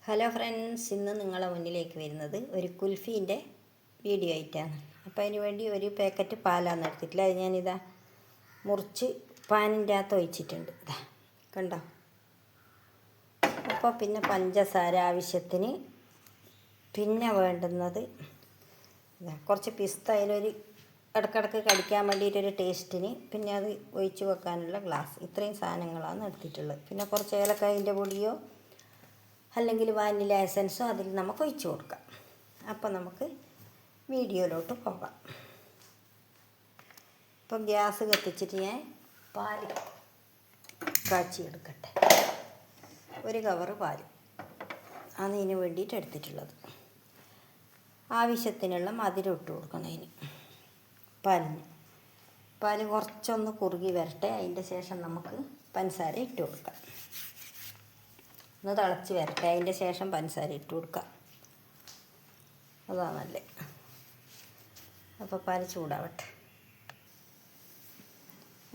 Hello friends, ഇന്ന് നിങ്ങളെ മുന്നിലേക്ക് വരുന്നത് ഒരു കുൽഫീൻ്റെ വീഡിയോ ആയിട്ടാണ്. അപ്പോൾ അതിന് വേണ്ടി ഒരു പാക്കറ്റ് പാലാണ് എടുത്തിട്ടില്ല. അത് ഞാനിതാ മുറിച്ച് പാനിൻ്റെ അകത്ത് ഒഴിച്ചിട്ടുണ്ട്. ഇതാ കണ്ടോ. അപ്പോൾ പിന്നെ പഞ്ചസാര ആവശ്യത്തിന്. പിന്നെ വേണ്ടുന്നത് ഇതാ കുറച്ച് പിസ്ത, അതിലൊരു ഇടക്കിടക്ക് കടിക്കാൻ വേണ്ടിയിട്ടൊരു ടേസ്റ്റിന്. പിന്നെ അത് ഒഴിച്ച് വെക്കാനുള്ള ഗ്ലാസ്. ഇത്രയും സാധനങ്ങളാണ് എടുത്തിട്ടുള്ളത്. പിന്നെ കുറച്ച് ഏലക്കായൻ്റെ പൊടിയോ അല്ലെങ്കിൽ വാനില എസൻസോ അതിൽ നമുക്ക് ഒഴിച്ച് കൊടുക്കാം. അപ്പോൾ നമുക്ക് വീഡിയോയിലോട്ട് പോകാം. ഇപ്പം ഗ്യാസ് കത്തിച്ചിട്ട് ഞാൻ പാല് കാച്ചിയെടുക്കട്ടെ. ഒരു കവറ് പാല് ആണ് ഇതിന് വേണ്ടിയിട്ട് എടുത്തിട്ടുള്ളത്. ആവശ്യത്തിനുള്ള മധുരം ഇട്ട് കൊടുക്കണം അതിന്. പാല് കുറച്ചൊന്ന് കുറുകി വരട്ടെ. അതിൻ്റെ ശേഷം നമുക്ക് പഞ്ചസാര ഇട്ട് കൊടുക്കാം. ഒന്ന് തിളച്ച് വരട്ടെ. അതിൻ്റെ ശേഷം പഞ്ചസാര ഇട്ട് കൊടുക്കാം. അതാണല്ലേ. അപ്പോൾ പാല് ചൂടാവട്ടെ.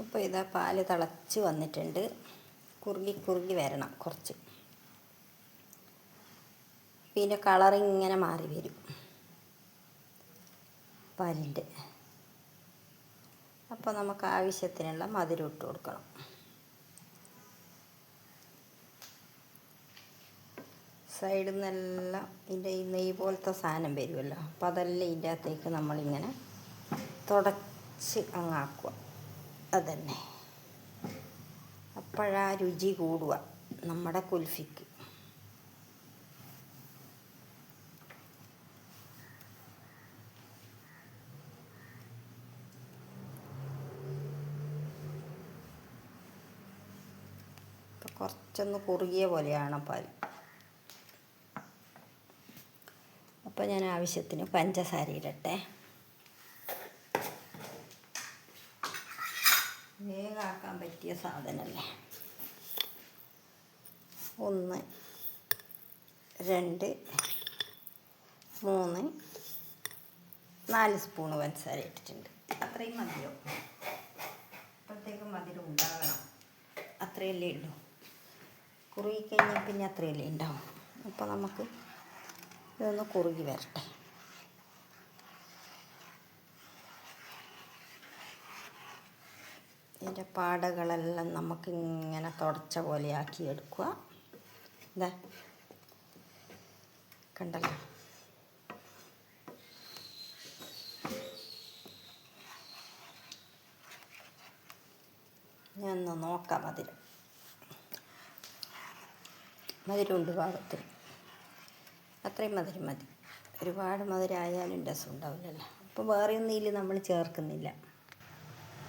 അപ്പോൾ ഇതാ പാല് തിളച്ച് വന്നിട്ടുണ്ട്. കുറുകി വരണം കുറച്ച്. പിന്നെ കളറിങ്ങനെ മാറി വരും പാലിൻ്റെ. അപ്പോൾ നമുക്ക് ആവശ്യത്തിനുള്ള മധുരം ഇട്ട് കൊടുക്കണം. സൈഡിൽ നിന്നെല്ലാം ഇതിൻ്റെ ഈ നെയ്യ് പോലത്തെ സാധനം വരുമല്ലോ. അപ്പോൾ അതെല്ലാം ഇതിൻ്റെ അകത്തേക്ക് നമ്മളിങ്ങനെ തുടച്ച് അങ്ങാക്കുക. അതന്നെ. അപ്പോഴാ രുചി കൂടുക നമ്മുടെ കുൽഫിക്ക്. ഇപ്പോൾ കുറച്ചൊന്ന് കുറുകിയ പോലെയാണ് പാൽ. അപ്പോൾ ഞാൻ ആവശ്യത്തിന് പഞ്ചസാര ഇടട്ടെ. വേഗമാക്കാൻ പറ്റിയ സാധനമല്ലേ. 1 2 3 4 സ്പൂണ് പഞ്ചസാര ഇട്ടിട്ടുണ്ട്. അത്രയും മതിയോ? അപ്പോഴത്തേക്കും മധുരം ഉണ്ടാകണം. അത്രയല്ലേ ഉള്ളൂ. കുറുകിക്കഴിഞ്ഞാൽ പിന്നെ അത്രയല്ലേ ഉണ്ടാവും. അപ്പോൾ നമുക്ക് ഇതൊന്ന് കുറുകി വരട്ടെ. ഇതിൻ്റെ പാടകളെല്ലാം നമുക്കിങ്ങനെ തുടച്ച പോലെ ആക്കി എടുക്കുക. ഇതാ കണ്ടല്ലോ. ഞാൻ ഒന്ന് നോക്കാം. മധുരമുണ്ട് പാകത്തിന്. അത്രയും മധുരം മതി. ഒരുപാട് മധുരമായാലും രസം ഉണ്ടാവില്ലല്ലോ. അപ്പോൾ വേറെ ഒന്നും ഇതിൽ നമ്മൾ ചേർക്കുന്നില്ല.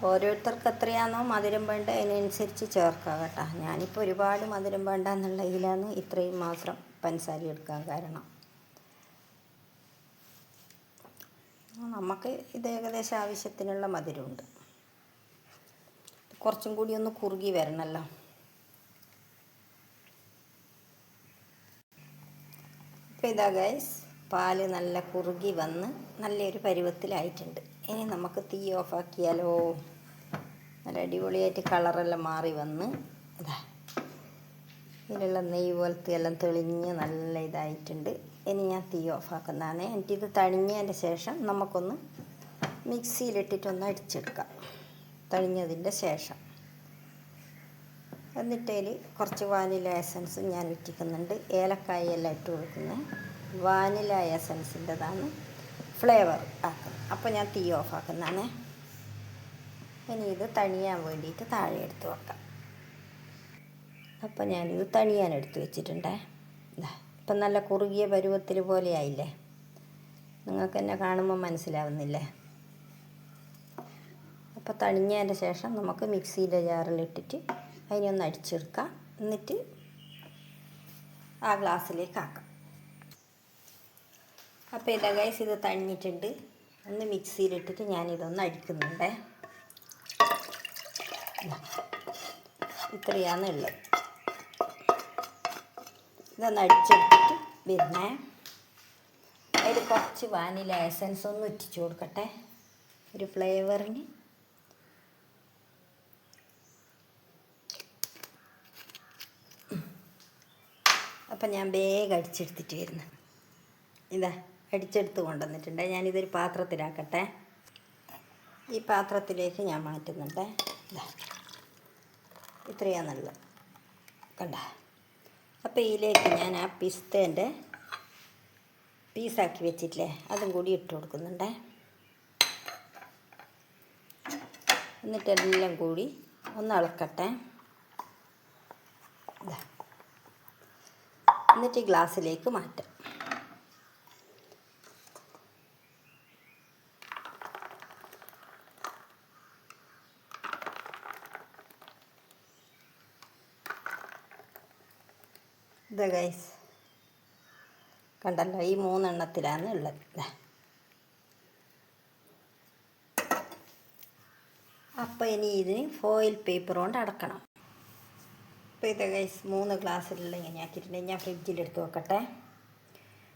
ഓരോരുത്തർക്ക് എത്രയാണോ മധുരം വേണ്ട അതിനനുസരിച്ച് ചേർക്കാം കേട്ടോ. ഞാനിപ്പോൾ ഒരുപാട് മധുരം വേണ്ട എന്നുള്ള ഇതിലാണ് ഇത്രയും മാത്രം പഞ്ചസാര എടുക്കാൻ കാരണം. നമുക്ക് ഇത് ഏകദേശം ആവശ്യത്തിനുള്ള മധുരമുണ്ട്. കുറച്ചും കൂടി ഒന്ന് കുറുകി വരണമല്ലോ. അപ്പോൾ ഇതാ ഗൈസ്, പാല് നല്ല കുറുകി വന്ന് നല്ലൊരു പരുവത്തിലായിട്ടുണ്ട്. ഇനി നമുക്ക് തീ ഓഫാക്കിയാലോ. നല്ല അടിപൊളിയായിട്ട് കളറെല്ലാം മാറി വന്ന് ഇതാ ഇതിലുള്ള നെയ്യ് പോലത്തെ എല്ലാം തെളിഞ്ഞ് നല്ല ഇതായിട്ടുണ്ട്. ഇനി ഞാൻ തീ ഓഫാക്കുന്നതാണ്. എന്നിട്ടിത് തണിഞ്ഞതിൻ്റെ ശേഷം നമുക്കൊന്ന് മിക്സിയിലിട്ടിട്ടൊന്ന് അടിച്ചെടുക്കാം. തണിഞ്ഞതിൻ്റെ ശേഷം എന്നിട്ടതിൽ കുറച്ച് വാനില എസൻസ് ഞാൻ ഇട്ടിക്കുന്നുണ്ട്. ഏലക്കായ എല്ലാം ഇട്ട് കൊടുക്കുന്നത് വാനില എസൻസിൻ്റെതാണ് ഫ്ലേവർ ആക്കുന്നത്. അപ്പോൾ ഞാൻ തീ ഓഫാക്കുന്നതാണ്. ഇനി ഇത് തണിയാൻ വേണ്ടിയിട്ട് താഴെ എടുത്ത് വെക്കാം. അപ്പോൾ ഞാനിത് തണിയാൻ എടുത്ത് വെച്ചിട്ടുണ്ടേ. ഇപ്പം നല്ല കുറുകിയ പരുവത്തിൽ പോലെ ആയില്ലേ. നിങ്ങൾക്ക് എന്നെ കാണുമ്പോൾ മനസ്സിലാവുന്നില്ലേ. അപ്പോൾ തണിഞ്ഞതിൻ്റെ ശേഷം നമുക്ക് മിക്സിയുടെ ജാറിലിട്ടിട്ട് അതിനൊന്ന് അടിച്ചെടുക്കാം. എന്നിട്ട് ആ ഗ്ലാസ്സിലേക്ക് ആക്കാം. അപ്പോൾ ഇതാ ഗൈസ്, ഇത് തണിഞ്ഞിട്ടുണ്ട്. ഒന്ന് മിക്സിയിലിട്ടിട്ട് ഞാനിതൊന്ന് അടിക്കുന്നുണ്ട്. ഇത്രയാണ് ഉള്ളത്. ഇതൊന്ന് അടിച്ചെടുത്തിട്ട് വരുന്നേ. അതിൽ കുറച്ച് വാനില എസൻസ് ഒന്ന് ഇട്ടിച്ച് കൊടുക്കട്ടെ ഒരു ഫ്ലേവറിന്. അപ്പം ഞാൻ വേഗം അടിച്ചെടുത്തിട്ട് വരുന്നു. ഇതാ അടിച്ചെടുത്ത് കൊണ്ടുവന്നിട്ടുണ്ട്. ഞാനിതൊരു പാത്രത്തിലാക്കട്ടെ. ഈ പാത്രത്തിലേക്ക് ഞാൻ മാറ്റുന്നുണ്ട്. ഇതാ ഇത്രയാണുള്ളത് കണ്ട. അപ്പോൾ ഇതിലേക്ക് ഞാൻ ആ പിസ്തേൻ്റെ പീസാക്കി വെച്ചിട്ടില്ലേ അതും കൂടി ഇട്ട് കൊടുക്കുന്നുണ്ട്. എന്നിട്ടെല്ലാം കൂടി ഒന്ന് ഇളക്കട്ടെ. എന്നിട്ട് ഗ്ലാസ്സിലേക്ക് മാറ്റാം. ഇതാ ഗൈസ് കണ്ടല്ലോ, ഈ 3 എണ്ണത്തിലാണ് ഉള്ളത്. അപ്പോൾ ഇനി ഇതിന് ഫോയിൽ പേപ്പർ കൊണ്ട് അടക്കണം. അപ്പോൾ ഇത് ഗൈസ് 3 ഗ്ലാസ്സിലുള്ള ഇങ്ങനെ ആക്കിയിട്ടുണ്ടെങ്കിൽ ഞാൻ ഫ്രിഡ്ജിലെടുത്ത് വെക്കട്ടെ.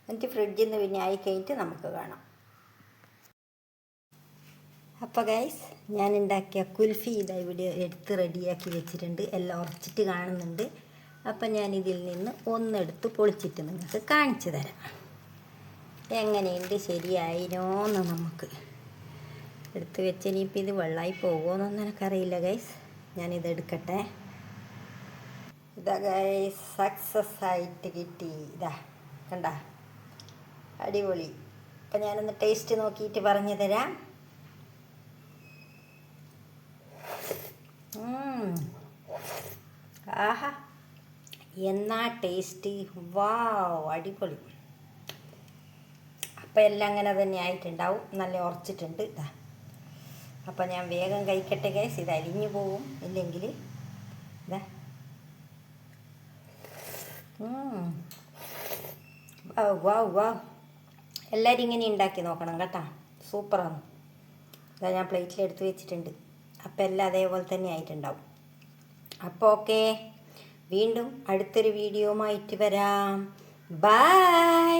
എന്നിട്ട് ഫ്രിഡ്ജിൽ നിന്ന് പിന്നെ ആയി കഴിഞ്ഞിട്ട് നമുക്ക് കാണാം. അപ്പോൾ ഗൈസ് ഞാൻ ഉണ്ടാക്കിയ കുൽഫി ഇതാ ഇവിടെ എടുത്ത് റെഡിയാക്കി വെച്ചിട്ടുണ്ട്. എല്ലാം ഉറച്ചിട്ട് കാണുന്നുണ്ട്. അപ്പം ഞാനിതിൽ നിന്ന് ഒന്നെടുത്ത് പൊളിച്ചിട്ട് നിങ്ങൾക്ക് കാണിച്ചു തരാം. എങ്ങനെയുണ്ട് ശരിയായിനോന്ന് നമുക്ക് എടുത്ത് വെച്ചിനിപ്പോൾ ഇത് വെള്ളമായി പോകുമോയെന്നൊന്നും എനിക്കറിയില്ല ഗൈസ്. ഞാനിതെടുക്കട്ടെ. ഇതാ ഗൈസ് സക്സസ് ആയിട്ട് കിട്ടി. ഇതാ കണ്ട അടിപൊളി. അപ്പം ഞാനൊന്ന് ടേസ്റ്റ് നോക്കിയിട്ട് പറഞ്ഞു തരാം. ആഹാ എന്നാ ടേസ്റ്റ്, വാവ് അടിപൊളി. അപ്പം എല്ലാം അങ്ങനെ തന്നെ ആയിട്ടുണ്ടാവും. നല്ല ഉറച്ചിട്ടുണ്ട്. ഇതാ അപ്പം ഞാൻ വേഗം കഴിക്കട്ടെ ഗൈസ്. ഇത് അലിഞ്ഞു പോവും ഇല്ലെങ്കിൽ. ഇതാ വാവ് വാവ്. എല്ലാവരും ഇങ്ങനെ ഉണ്ടാക്കി നോക്കണം കേട്ടോ, സൂപ്പറാണ്. ഇതാ ഞാൻ പ്ലേറ്റിലെടുത്ത് വെച്ചിട്ടുണ്ട്. അപ്പം എല്ലാം അതേപോലെ തന്നെ ആയിട്ടുണ്ടാവും. അപ്പോൾ ഓക്കെ, വീണ്ടും അടുത്തൊരു വീഡിയോയുമായിട്ട് വരാം. ബൈ.